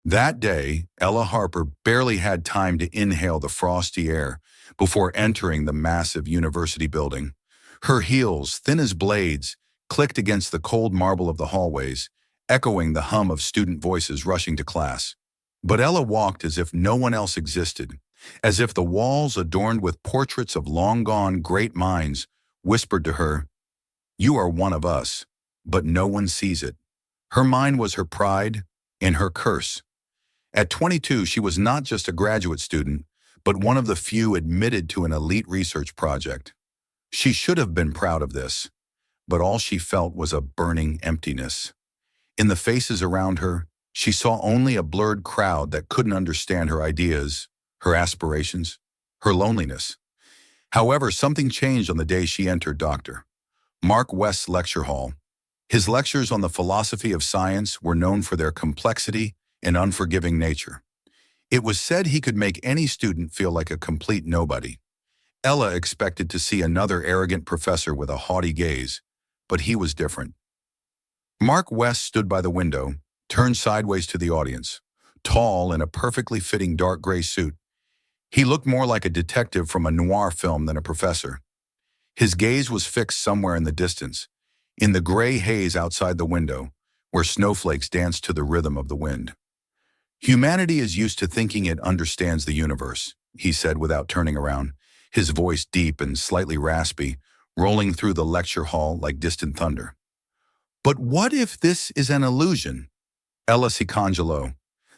That day, Ella Harper barely had time to inhale the frosty air before entering the massive university building. Her heels, thin as blades, clicked against the cold marble of the hallways, echoing the hum of student voices rushing to class. But Ella walked as if no one else existed, as if the walls adorned with portraits of long-gone great minds whispered to her, "You are one of us," but no one sees it. Her mind was her pride and her curse. At 22, she was not just a graduate student, but one of the few admitted to an elite research project. She should have been proud of this, but all she felt was a burning emptiness. In the faces around her, she saw only a blurred crowd that couldn't understand her ideas, her aspirations, her loneliness. However, something changed on the day she entered Dr. Mark West's lecture hall. His lectures on the philosophy of science were known for their complexity and unforgiving nature. It was said he could make any student feel like a complete nobody. Ella expected to see another arrogant professor with a haughty gaze, but he was different. Mark West stood by the window, turned sideways to the audience, tall in a perfectly fitting dark gray suit. He looked more like a detective from a noir film than a professor. His gaze was fixed somewhere in the distance, in the gray haze outside the window, where snowflakes danced to the rhythm of the wind. "Humanity is used to thinking it understands the universe," he said without turning around, his voice deep and slightly raspy, rolling through the lecture hall like distant thunder. "But what if this is an illusion?" Ella Cangelo.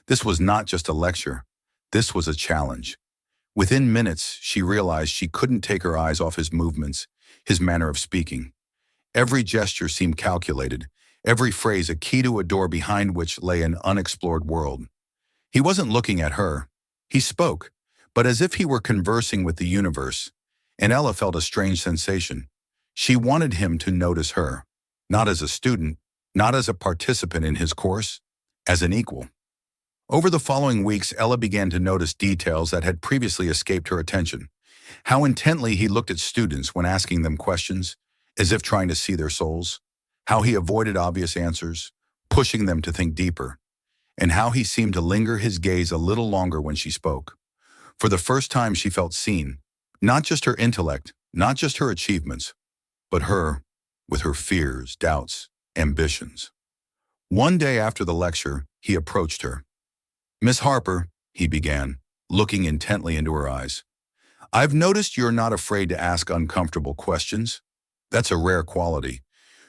This was not just a lecture. This was a challenge. Within minutes, she realized she couldn't take her eyes off his movements, his manner of speaking. Every gesture seemed calculated, every phrase a key to a door behind which lay an unexplored world. He wasn't looking at her. He spoke, but as if he were conversing with the universe, and Ella felt a strange sensation. She wanted him to notice her, not as a student, not as a participant in his course, as an equal. Over the following weeks, Ella began to notice details that had previously escaped her attention. How intently he looked at students when asking them questions, as if trying to see their souls. How he avoided obvious answers, pushing them to think deeper. And how he seemed to linger his gaze a little longer when she spoke. For the first time, she felt seen. Not just her intellect, not just her achievements, but her, with her fears, doubts, ambitions. One day after the lecture, he approached her. "Miss Harper," he began, looking intently into her eyes, "I've noticed you're not afraid to ask uncomfortable questions. That's a rare quality.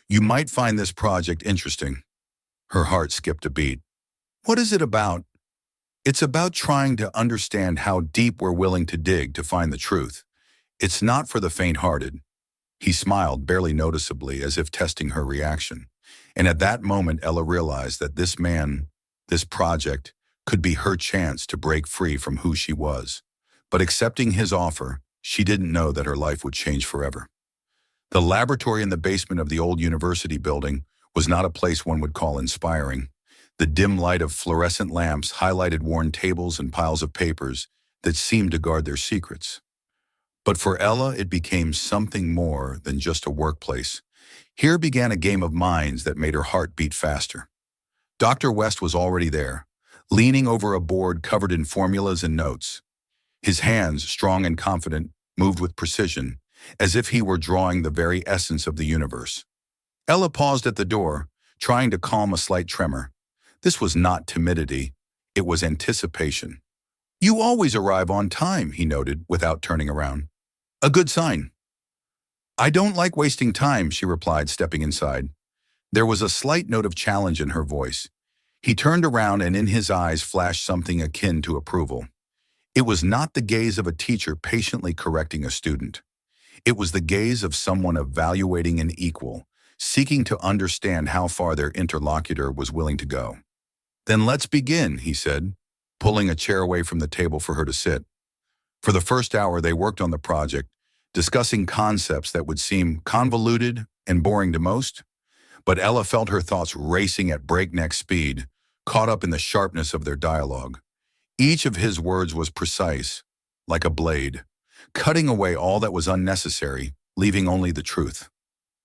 You might find this project interesting." Her heart skipped a beat. "What is it about?" "It's about trying to understand how deep we're willing to dig to find the truth. It's not for the faint-hearted." He smiled, barely noticeably, as if testing her reaction. And at that moment, Ella realized that this man, this project, could be her chance to break free from who she was. But accepting his offer, she didn't know that her life would change forever. The laboratory in the basement of the old university building was not a place one would call inspiring. The dim light of fluorescent lamps highlighted worn tables and piles of papers that seemed to guard their secrets. But for Ella, it became something more than just a workplace. Here began a game of minds that made her heart beat faster. Dr. West was already there, leaning over a board covered in formulas and notes. His hands, strong and confident, moved with precision, as if he were drawing the very essence of the universe. Ella paused at the door, trying to calm a slight tremor. This was not timidity, it was anticipation. "You always arrive on time," he noted, without turning around. "A good sign." "I don't like wasting time," she replied, stepping inside. There was a slight note of challenge in her voice. He turned around, and in his eyes flashed something akin to approval. It was not the gaze of a teacher patiently correcting a student. It was the gaze of someone evaluating an equal, seeking to understand how far their interlocutor was willing to go. "Then let's begin," he said, pulling a chair away from the table for her to sit. For the first hour, they worked on the project, discussing concepts that would seem convoluted and boring to most. But Ella felt her thoughts racing at breakneck speed, caught up in the sharpness of their dialogue. Each of his words was precise, like a blade, cutting away all that was unnecessary, leaving only the truth.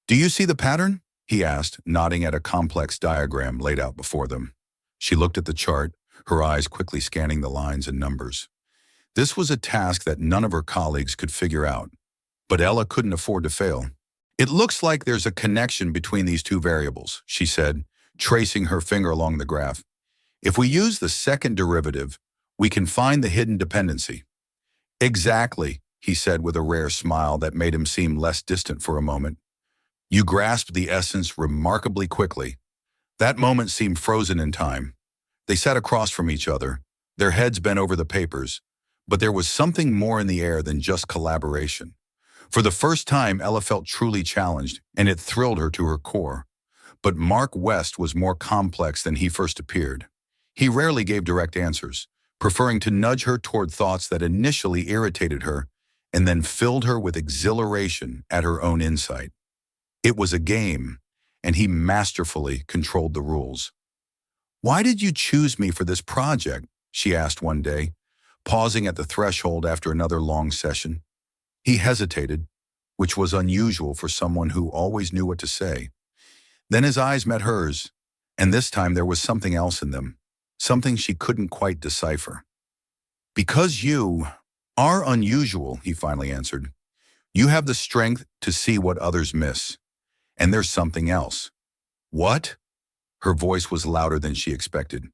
"Do you see the pattern?" he asked, nodding at a complex diagram laid out before them. She looked at the chart, her eyes quickly scanning the lines and numbers. This was a task that none of her colleagues could figure out, but Ella couldn't afford to fail. It looks like there's a connection between these two variables, she said, tracing her finger along the graph. If we use the second derivative, we can find the hidden dependency. Exactly, he said with a rare smile that made him seem less distant for a moment. You grasped the essence remarkably quickly. That moment seemed frozen in time. They sat across from each other, their heads bent over the papers, but there was something more in the air than just collaboration. For the first time, Ella felt truly challenged, and it thrilled her to her core. But Mark West was more complex than he first appeared. He rarely gave direct answers, preferring to nudge her toward thoughts that initially irritated her and then filled her with exhilaration at her own insight. It was a game, and he masterfully controlled the rules. "Why did you choose me for this project?" she asked one day, pausing at the threshold after another long session. He hesitated, which was unusual for someone who always knew what to say. Then his eyes met hers, and this time there was something else in them, something she couldn't quite decipher. "Because you are unusual," he finally answered. "You have the strength to see what others miss. And there's something else." "What?" Her voice was louder than she expected.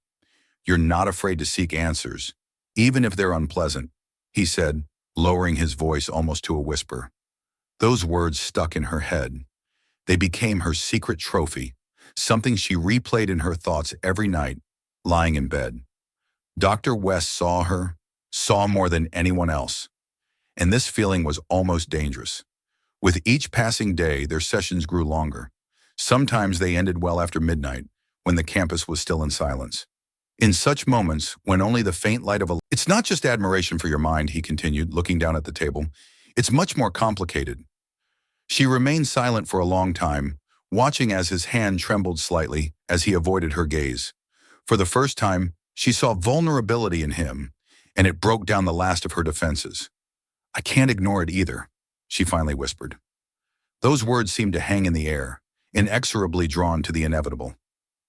"You're not afraid to seek answers, even if they're unpleasant," he said, lowering his voice almost to a whisper. Those words stuck in her head. They became her secret trophy, something she replayed in her thoughts every night, lying in bed. Dr. West saw her, saw more than anyone else. And this feeling was almost dangerous. With each passing day, their sessions grew longer. Sometimes they ended well after midnight, when the campus was still in silence. In such moments, when only the faint light of a... "It's not just admiration for your mind," he continued, looking down at the table. "It's much more complicated." She remained silent for a long time, watching as his hand trembled slightly as he avoided her gaze. For the first time, she saw vulnerability in him, and it broke down the last of her defenses. "I can't ignore it either," she finally whispered. Those words seemed to hang in the air, inexorably drawn to the inevitable.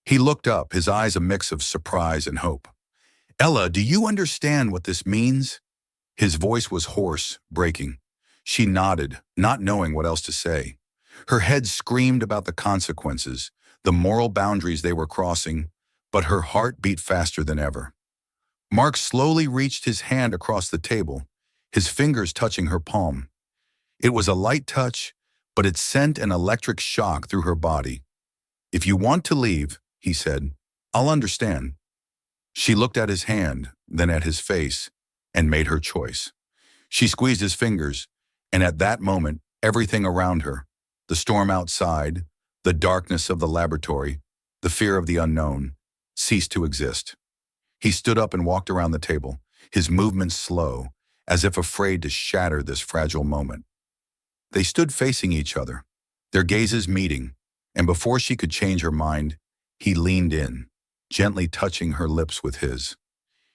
He looked up, his eyes a mix of surprise and hope. "Ella, do you understand what this means?" His voice was hoarse, breaking. She nodded, not knowing what else to say. Her head screamed about the consequences, the moral boundaries they were crossing, but her heart beat faster than ever. Mark slowly reached his hand across the table, his fingers touching her palm. It was a light touch, but it sent an electric shock through her body. "If you want to leave," he said, "I'll understand." She looked at his hand, then at his face, and made her choice. She squeezed his fingers, and at that moment, everything around her, the storm outside, the darkness of the laboratory, the fear of the unknown, ceased to exist. He stood up and walked around the table, his movements slow, as if afraid to shatter this fragile moment. They stood facing each other, their gazes meeting, and before she could change her mind, he leaned in, gently touching her lips with his.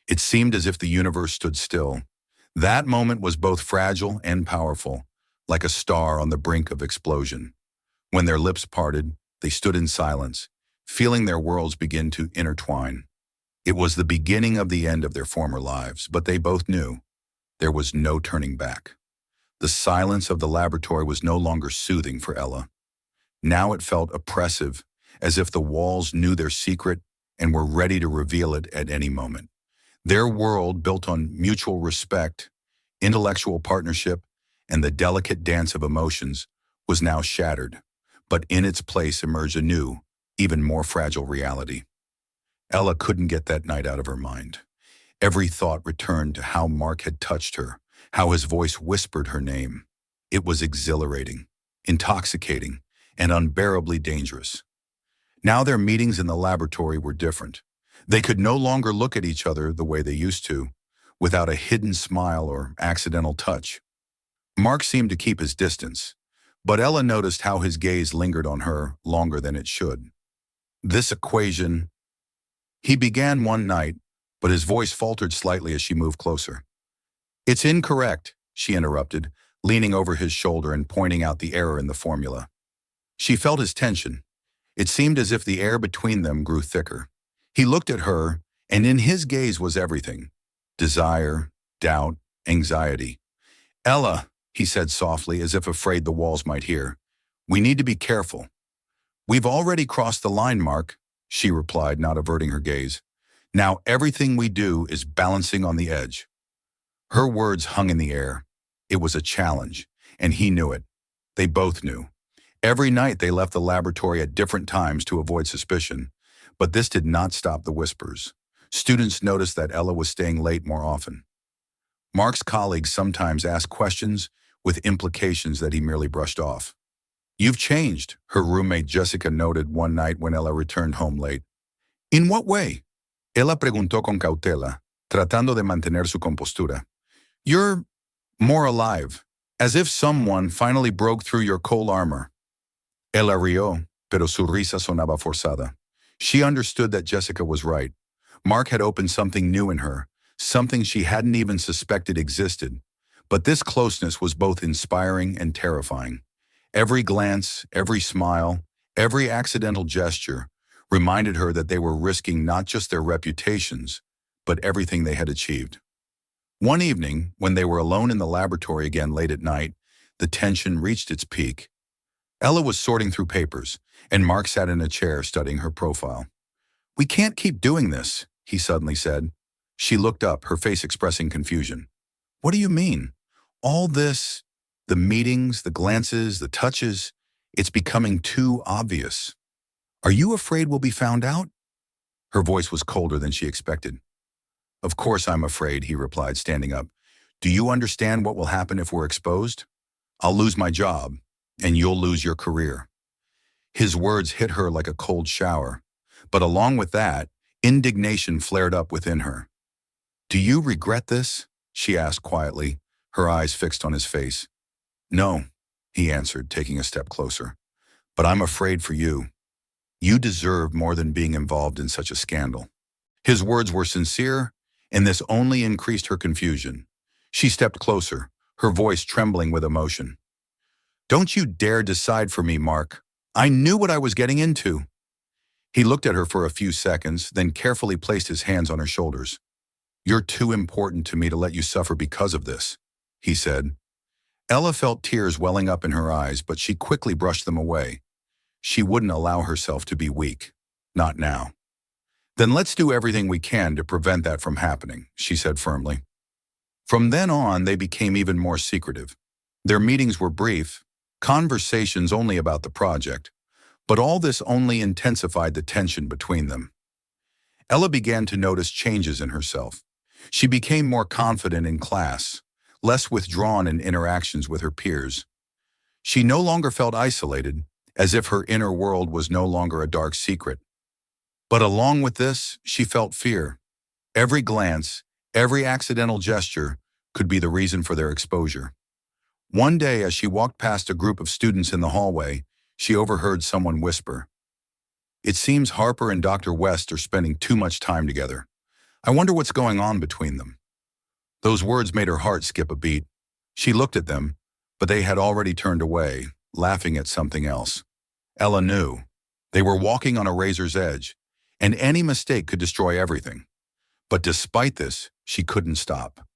It seemed as if the universe stood still. That moment was both fragile and powerful, like a star on the brink of explosion. When their lips parted, they stood in silence, feeling their worlds begin to intertwine. It was the beginning of the end of their former lives, but they both knew there was no turning back. The silence of the laboratory was no longer soothing for Ella. Now it felt oppressive, as if the walls knew their secret and were ready to reveal it at any moment. Their world, built on mutual respect, intellectual partnership, and the delicate dance of emotions, was now shattered, but in its place emerged a new, even more fragile reality. Ella couldn't get that night out of her mind. Every thought returned to how Mark had touched her, how his voice whispered her name. It was exhilarating, intoxicating, and unbearably dangerous. Now their meetings in the laboratory were different. They could no longer look at each other the way they used to, without a hidden smile or accidental touch. Mark seemed to keep his distance, but Ella noticed how his gaze lingered on her longer than it should. This equation... He began one night, but his voice faltered slightly as she moved closer. "It's incorrect," she interrupted, leaning over his shoulder and pointing out the error in the formula. She felt his tension. It seemed as if the air between them grew thicker. He looked at her, And in his gaze was everything: desire, doubt, anxiety. "Ella," he said softly, as if afraid the walls might hear, "we need to be careful." "We've already crossed the line, Mark," she replied, not averting her gaze. "Now everything we do is balancing on the edge." Her words hung in the air. It was a challenge, and he knew it. They both knew. Every night they left the laboratory at different times to avoid suspicion, but this did not stop the whispers. Students noticed that Ella was staying late more often. Mark's colleagues sometimes asked questions with implications that he merely brushed off. "You've changed," her roommate Jessica noted one night when Ella returned home late. "In what way?" Ella preguntó con cautela, tratando de mantener su compostura. "You're more alive, as if someone finally broke through your cold armor." Ella rió, pero su risa sonaba forzada. She understood that Jessica was right. Mark had opened something new in her, something she hadn't even suspected existed. But this closeness was both inspiring and terrifying. Every glance, every smile, every accidental gesture reminded her that they were risking not just their reputations, but everything they had achieved. One evening, when they were alone in the laboratory again late at night, the tension reached its peak. Ella was sorting through papers, and Mark sat in a chair studying her profile. "We can't keep doing this," he suddenly said. She looked up, her face expressing confusion. "What do you mean? All this, the meetings, the glances, the touches, it's becoming too obvious. Are you afraid we'll be found out?" Her voice was colder than she expected. "Of course I'm afraid," he replied, standing up. "Do you understand what will happen if we're exposed? I'll lose my job, and you'll lose your career." His words hit her like a cold shower, but along with that, indignation flared up within her. "Do you regret this?" she asked quietly, her eyes fixed on his face. "No," he answered, taking a step closer. "But I'm afraid for you. You deserve more than being involved in such a scandal." His words were sincere, and this only increased her confusion. She stepped closer, her voice trembling with emotion. "Don't you dare decide for me, Mark. I knew what I was getting into." He looked at her for a few seconds, then carefully placed his hands on her shoulders. "You're too important to me to let you suffer because of this," he said. Ella felt tears welling up in her eyes, but she quickly brushed them away. She wouldn't allow herself to be weak. Not now. "Then let's do everything we can to prevent that from happening," she said firmly. From then on, they became even more secretive. Their meetings were brief, conversations only about the project, but all this only intensified the tension between them. Ella began to notice changes in herself. She became more confident in class, less withdrawn in interactions with her peers. She no longer felt isolated, as if her inner world was no longer a dark secret. But along with this, she felt fear. Every glance, every accidental gesture could be the reason for their exposure. One day, as she walked past a group of students in the hallway, she overheard someone whisper, "It seems Harper and Dr. West are spending too much time together. I wonder what's going on between them." Those words made her heart skip a beat. She looked at them, but they had already turned away, laughing at something else. Ella knew. They were walking on a razor's edge, and any mistake could destroy everything. But despite this, she couldn't stop.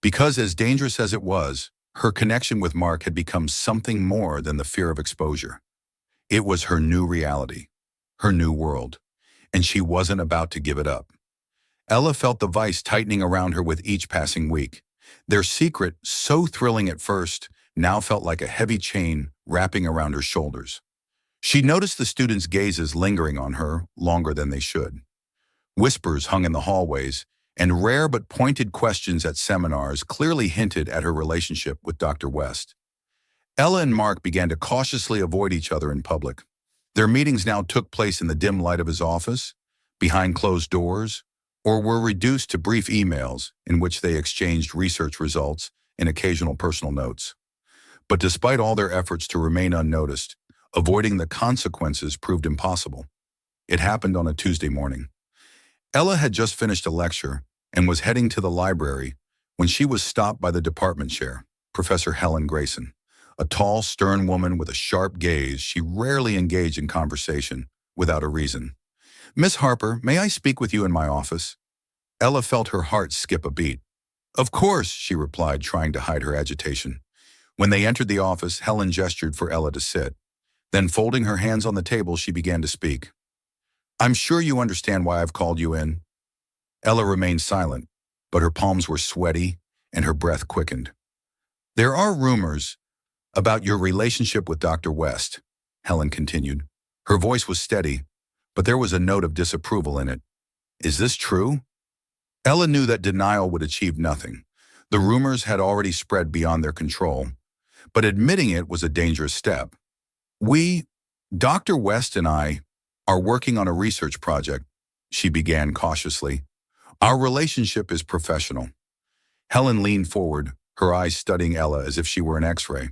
Because as dangerous as it was, her connection with Mark had become something more than the fear of exposure. It was her new reality, her new world, and she wasn't about to give it up. Ella felt the vice tightening around her with each passing week. Their secret, so thrilling at first, now felt like a heavy chain wrapping around her shoulders. She noticed the students' gazes lingering on her longer than they should. Whispers hung in the hallways, and rare but pointed questions at seminars clearly hinted at her relationship with Dr. West. Ella and Mark began to cautiously avoid each other in public. Their meetings now took place in the dim light of his office, behind closed doors, or were reduced to brief emails in which they exchanged research results and occasional personal notes. But despite all their efforts to remain unnoticed, avoiding the consequences proved impossible. It happened on a Tuesday morning. Ella had just finished a lecture and was heading to the library when she was stopped by the department chair, Professor Helen Grayson. A tall, stern woman with a sharp gaze, she rarely engaged in conversation without a reason. "Miss Harper, may I speak with you in my office?" Ella felt her heart skip a beat. Of course, she replied, trying to hide her agitation. When they entered the office, Helen gestured for Ella to sit. Then, folding her hands on the table, she began to speak. I'm sure you understand why I've called you in. Ella remained silent, but her palms were sweaty and her breath quickened. There are rumors about your relationship with Dr. West, Helen continued. Her voice was steady, but there was a note of disapproval in it. Is this true? Ella knew that denial would achieve nothing. The rumors had already spread beyond their control, but admitting it was a dangerous step. Dr. West and I, are working on a research project, she began cautiously. Our relationship is professional. Helen leaned forward, her eyes studying Ella as if she were an X-ray.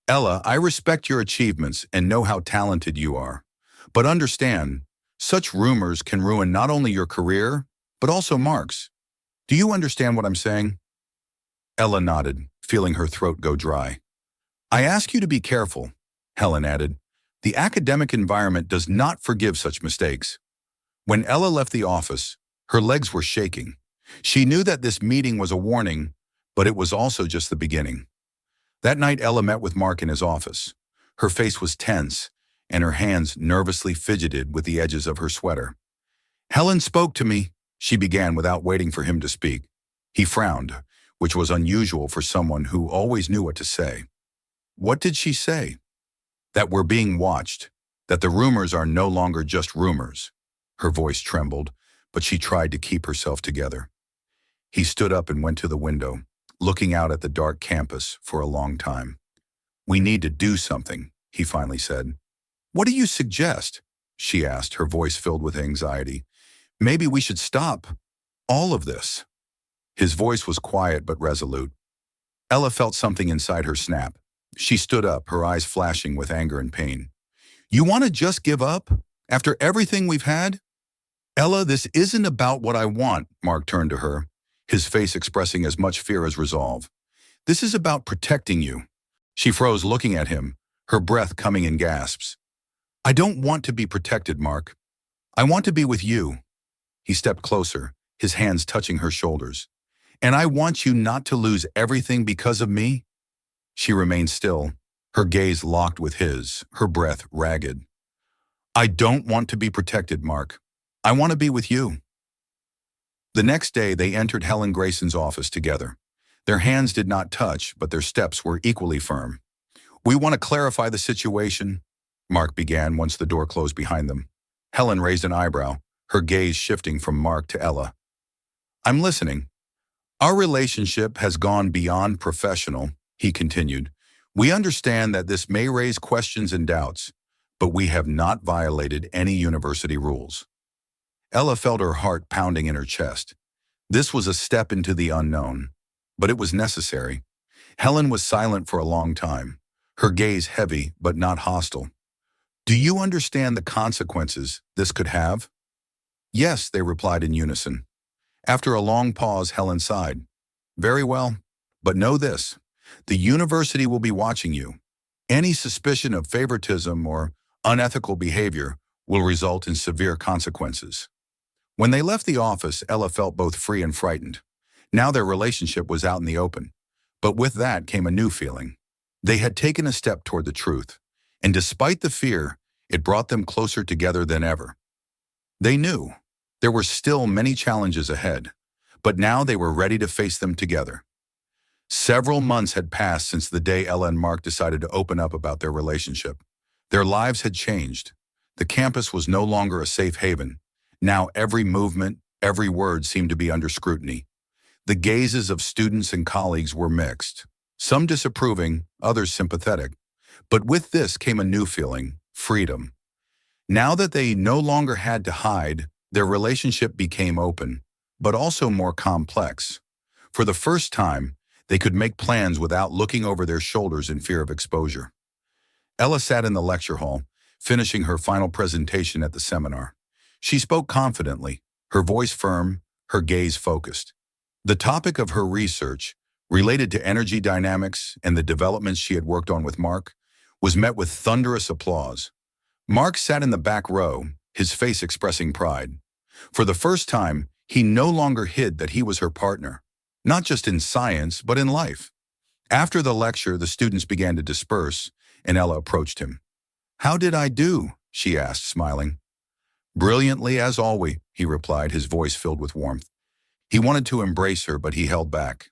Ella, I respect your achievements and know how talented you are. But understand, such rumors can ruin not only your career, but also Mark's. Do you understand what I'm saying? Ella nodded, feeling her throat go dry. I ask you to be careful, Helen added. The academic environment does not forgive such mistakes. When Ella left the office, her legs were shaking. She knew that this meeting was a warning, but it was also just the beginning. That night, Ella met with Mark in his office. Her face was tense, and her hands nervously fidgeted with the edges of her sweater. Helen spoke to me, she began without waiting for him to speak. He frowned, which was unusual for someone who always knew what to say. What did she say? That we're being watched, that the rumors are no longer just rumors. Her voice trembled, but she tried to keep herself together. He stood up and went to the window, looking out at the dark campus for a long time. We need to do something, he finally said. What do you suggest? She asked, her voice filled with anxiety. Maybe we should stop all of this. His voice was quiet but resolute. Ella felt something inside her snap. She stood up, her eyes flashing with anger and pain. You want to just give up? After everything we've had? Ella, this isn't about what I want, Mark turned to her, his face expressing as much fear as resolve. This is about protecting you. She froze, looking at him, her breath coming in gasps. I don't want to be protected, Mark. I want to be with you. He stepped closer, his hands touching her shoulders. And I want you not to lose everything because of me. She remained still, her gaze locked with his, her breath ragged. I don't want to be protected, Mark. I want to be with you. The next day, they entered Helen Grayson's office together. Their hands did not touch, but their steps were equally firm. We want to clarify the situation, Mark began once the door closed behind them. Helen raised an eyebrow, her gaze shifting from Mark to Ella. I'm listening. Our relationship has gone beyond professional, he continued. We understand that this may raise questions and doubts, but we have not violated any university rules. Ella felt her heart pounding in her chest. This was a step into the unknown, but it was necessary. Helen was silent for a long time, her gaze heavy but not hostile. Do you understand the consequences this could have? Yes, they replied in unison. After a long pause, Helen sighed. Very well, but know this. The university will be watching you. Any suspicion of favoritism or unethical behavior will result in severe consequences. When they left the office, Ella felt both free and frightened. Now their relationship was out in the open. But with that came a new feeling. They had taken a step toward the truth, and despite the fear, it brought them closer together than ever. They knew there were still many challenges ahead, but now they were ready to face them together. Several months had passed since the day Ella and Mark decided to open up about their relationship. Their lives had changed. The campus was no longer a safe haven. Now every movement, every word seemed to be under scrutiny. The gazes of students and colleagues were mixed, some disapproving, others sympathetic. But with this came a new feeling, freedom. Now that they no longer had to hide, their relationship became open, but also more complex. For the first time, they could make plans without looking over their shoulders in fear of exposure. Ella sat in the lecture hall, finishing her final presentation at the seminar. She spoke confidently, her voice firm, her gaze focused. The topic of her research, related to energy dynamics and the developments she had worked on with Mark, was met with thunderous applause. Mark sat in the back row, his face expressing pride. For the first time, He no longer hid that he was her partner, not just in science, but in life. After the lecture, the students began to disperse, and Ella approached him. "How did I do?" she asked, smiling. "Brilliantly, as always," he replied, his voice filled with warmth. He wanted to embrace her, but he held back.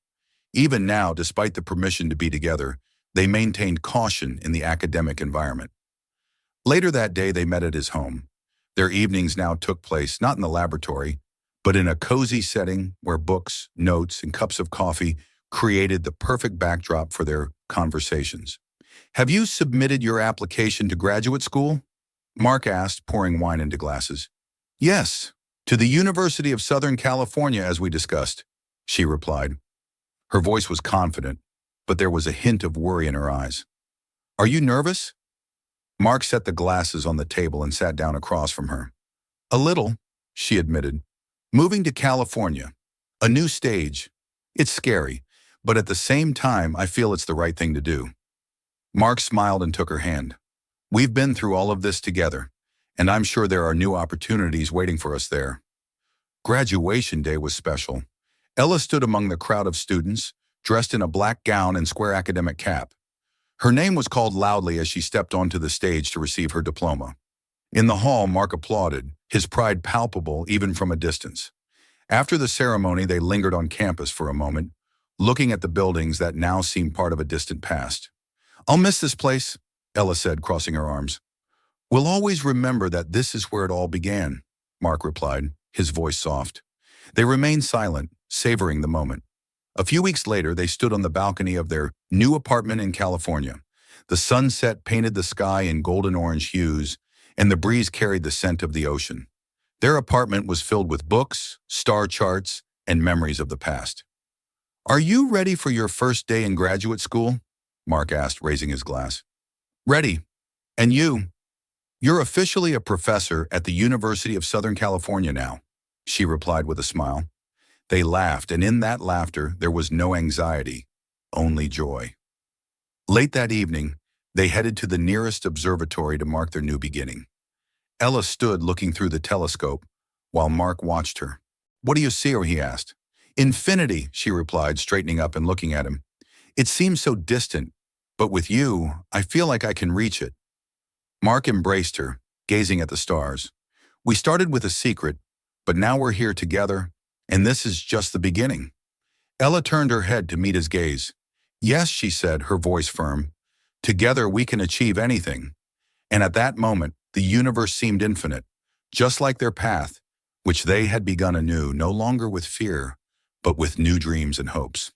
Even now, despite the permission to be together, they maintained caution in the academic environment. Later that day, they met at his home. Their evenings now took place not in the laboratory, but in a cozy setting where books, notes, and cups of coffee created the perfect backdrop for their conversations. "Have you submitted your application to graduate school?" Mark asked, pouring wine into glasses. "Yes, to the University of Southern California, as we discussed," she replied. Her voice was confident, but there was a hint of worry in her eyes. "Are you nervous?" Mark set the glasses on the table and sat down across from her. "A little," she admitted. "Moving to California. A new stage. It's scary, but at the same time, I feel it's the right thing to do." Mark smiled and took her hand. "We've been through all of this together, and I'm sure there are new opportunities waiting for us there." Graduation day was special. Ella stood among the crowd of students, dressed in a black gown and square academic cap. Her name was called loudly as she stepped onto the stage to receive her diploma. In the hall, Mark applauded, his pride palpable even from a distance. After the ceremony, they lingered on campus for a moment, looking at the buildings that now seemed part of a distant past. "I'll miss this place," Ella said, crossing her arms. "We'll always remember that this is where it all began," Mark replied, his voice soft. They remained silent, savoring the moment. A few weeks later, they stood on the balcony of their new apartment in California. The sunset painted the sky in golden-orange hues, and the breeze carried the scent of the ocean. Their apartment was filled with books, star charts, and memories of the past. "Are you ready for your first day in graduate school?" Mark asked, raising his glass. "Ready. And you?" "You're officially a professor at the University of Southern California now," she replied with a smile. They laughed, and in that laughter there was no anxiety, only joy. Late that evening, they headed to the nearest observatory to mark their new beginning. Ella stood looking through the telescope, while Mark watched her. "What do you see?" he asked. "Infinity," she replied, straightening up and looking at him. "It seems so distant, but with you, I feel like I can reach it." Mark embraced her, gazing at the stars. "We started with a secret, but now we're here together, and this is just the beginning." Ella turned her head to meet his gaze. "Yes," she said, her voice firm. "Together we can achieve anything." And at that moment, the universe seemed infinite, just like their path, which they had begun anew, no longer with fear, but with new dreams and hopes.